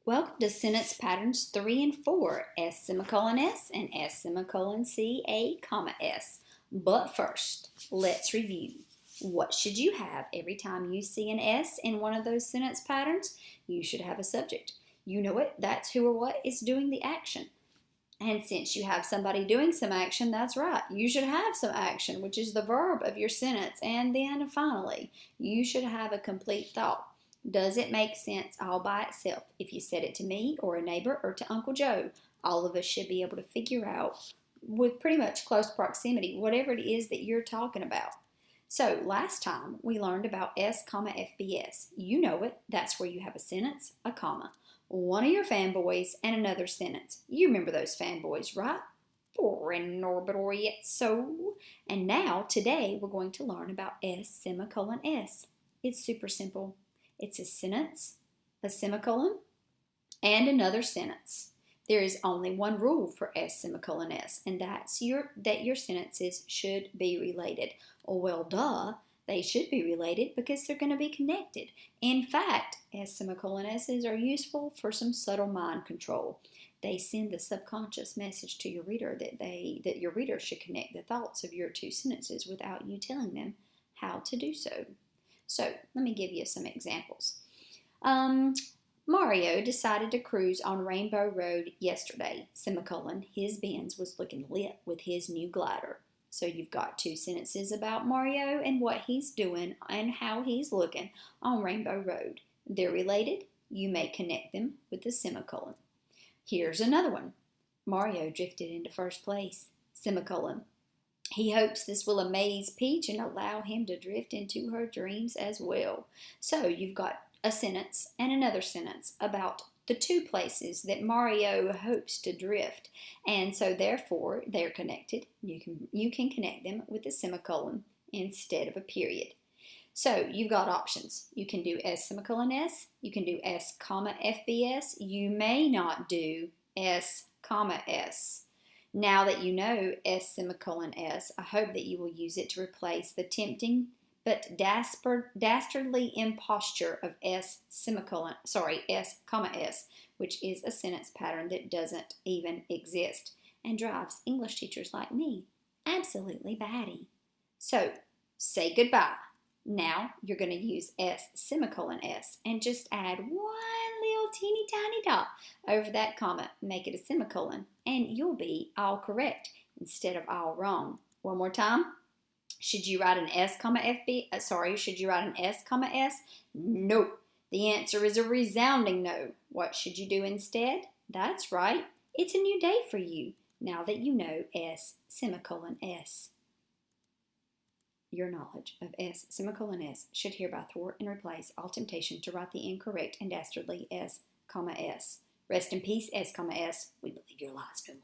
Welcome to sentence patterns 3 and 4, S semicolon S and S semicolon C A comma S. But first, let's review. What should you have every time you see an S in one of those sentence patterns? You should have a subject. You know it, that's who or what is doing the action. And since you have somebody doing some action, that's right. You should have some action, which is the verb of your sentence. And then finally, you should have a complete thought. Does it make sense all by itself? If you said it to me or a neighbor or to Uncle Joe, all of us should be able to figure out with pretty much close proximity whatever it is that you're talking about. So last time we learned about S, FBS. You know it. That's where you have a sentence, a comma, one of your fanboys, and another sentence. You remember those fanboys, right? Boring orbital yet so. And now, today, we're going to learn about S semicolon S. It's super simple. It's a sentence, a semicolon, and another sentence. There is only one rule for S semicolon S, and that's that your sentences should be related. Well, duh, they should be related because they're going to be connected. In fact, S semicolon S's are useful for some subtle mind control. They send the subconscious message to your reader that your reader should connect the thoughts of your two sentences without you telling them how to do so. So let me give you some examples. Mario decided to cruise on Rainbow Road yesterday, semicolon. His Benz was looking lit with his new glider. So you've got two sentences about Mario and what he's doing and how he's looking on Rainbow Road. They're related. You may connect them with the semicolon. Here's another one. Mario drifted into first place, semicolon. He hopes this will amaze Peach and allow him to drift into her dreams as well. So you've got a sentence and another sentence about the two places that Mario hopes to drift. And so therefore they're connected. You can connect them with a semicolon instead of a period. So you've got options. You can do S semicolon S. You can do S comma FBS. You may not do S comma S. Now that you know S semicolon S, I hope that you will use it to replace the tempting but dastardly imposture of S comma S, which is a sentence pattern that doesn't even exist and drives English teachers like me absolutely batty. So, say goodbye. Now you're going to use S semicolon S and just add one little teeny tiny dot over that comma, make it a semicolon, and you'll be all correct instead of all wrong. One more time. Should you write an S comma should you write an S comma S? No. The answer is a resounding no. What should you do instead? That's right. It's a new day for you now that you know S semicolon S. Your knowledge of S semicolon S should hereby thwart and replace all temptation to write the incorrect and dastardly S comma S. Rest in peace, S comma S. We believe your lies no more.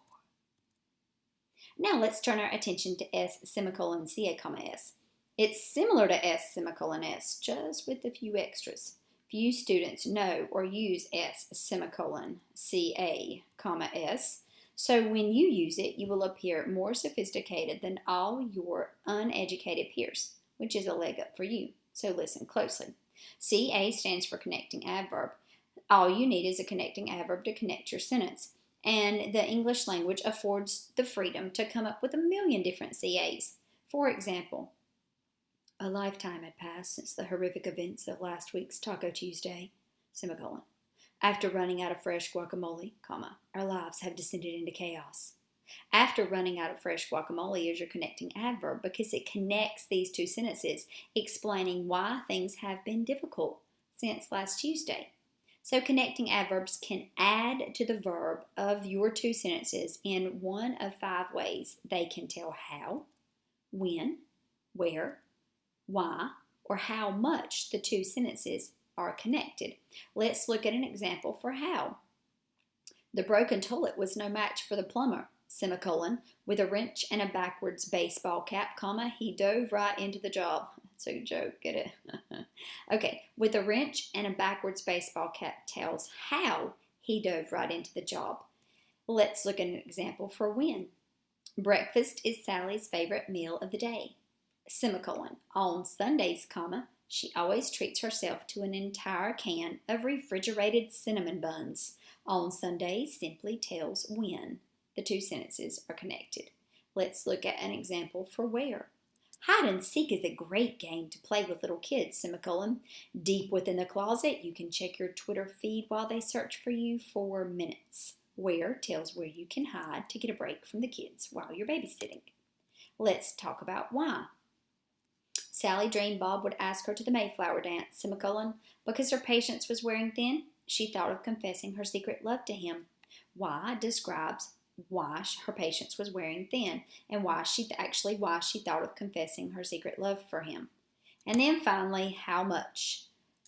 Now let's turn our attention to S semicolon CA comma S. It's similar to S semicolon S, just with a few extras. Few students know or use S semicolon CA comma S. So when you use it, you will appear more sophisticated than all your uneducated peers, which is a leg up for you. So listen closely. CA stands for connecting adverb. All you need is a connecting adverb to connect your sentence. And the English language affords the freedom to come up with a million different CAs. For example, a lifetime had passed since the horrific events of last week's Taco Tuesday, semicolon. After running out of fresh guacamole, comma, our lives have descended into chaos. After running out of fresh guacamole is your connecting adverb because it connects these two sentences, explaining why things have been difficult since last Tuesday. So connecting adverbs can add to the verb of your two sentences in one of 5 ways. They can tell how, when, where, why, or how much the two sentences are connected. Let's look at an example for how. The broken toilet was no match for the plumber, semicolon. With a wrench and a backwards baseball cap, comma, he dove right into the job. That's a joke, get it? Okay, with a wrench and a backwards baseball cap tells how he dove right into the job. Let's look at an example for when. Breakfast is Sally's favorite meal of the day, semicolon. On Sundays, comma, She always treats herself to an entire can of refrigerated cinnamon buns. On Sundays simply tells when. The two sentences are connected. Let's look at an example for where. Hide and seek is a great game to play with little kids, semicolon. Deep within the closet, you can check your Twitter feed while they search for you for minutes. Where tells where you can hide to get a break from the kids while you're babysitting. Let's talk about why. Sally dreamed Bob would ask her to the Mayflower dance, semicolon. Because her patience was wearing thin, she thought of confessing her secret love to him. Why describes why her patience was wearing thin and why she thought of confessing her secret love for him. And then finally, how much.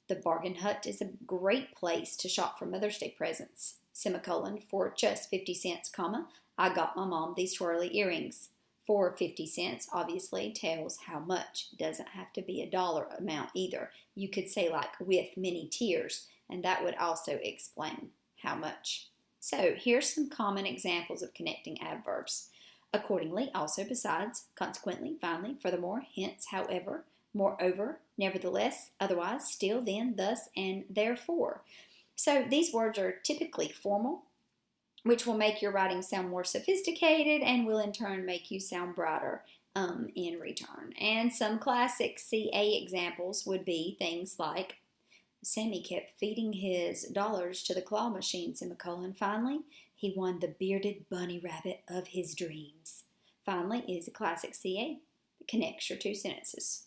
The bargain hut is a great place to shop for Mother's Day presents, semicolon. For just 50 cents, comma, I got my mom these twirly earrings. For 50 cents obviously tells how much. It doesn't have to be a dollar amount either. You could say like with many tears, and that would also explain how much. So here's some common examples of connecting adverbs. Accordingly, also, besides, consequently, finally, furthermore, hence, however, moreover, nevertheless, otherwise, still, then, thus, and therefore. So these words are typically formal, which will make your writing sound more sophisticated and will in turn make you sound brighter in return. And some classic CA examples would be things like, Sammy kept feeding his dollars to the claw machine, semicolon. Finally, he won the bearded bunny rabbit of his dreams. Finally is a classic CA that connects your two sentences.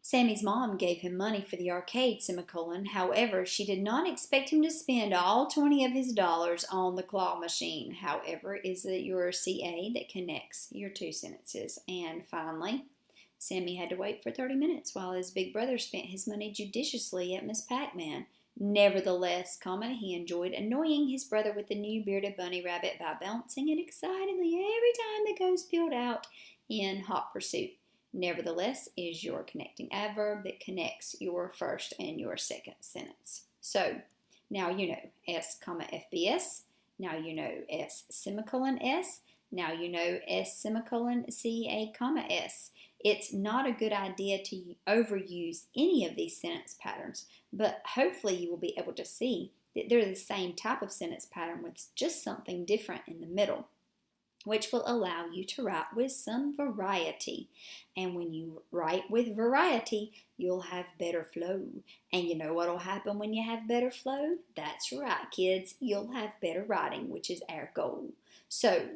Sammy's mom gave him money for the arcade, semicolon. However, she did not expect him to spend all 20 of his dollars on the claw machine. However, is your CA that connects your two sentences. And finally, Sammy had to wait for 30 minutes while his big brother spent his money judiciously at Miss Pac-Man. Nevertheless, comma, he enjoyed annoying his brother with the new bearded bunny rabbit by bouncing it excitedly every time the ghost peeled out in hot pursuit. Nevertheless is your connecting adverb that connects your first and your second sentence. So, now you know S, comma, FBS. Now you know S, semicolon S. Now you know S, semicolon, CA, comma, S. It's not a good idea to overuse any of these sentence patterns, but hopefully you will be able to see that they're the same type of sentence pattern with just something different in the middle, which will allow you to write with some variety. And when you write with variety, you'll have better flow. And you know what will happen when you have better flow? That's right, kids. You'll have better writing, which is our goal. So,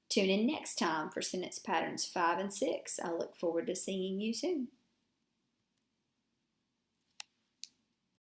tune in next time for sentence patterns 5 and 6. I look forward to seeing you soon.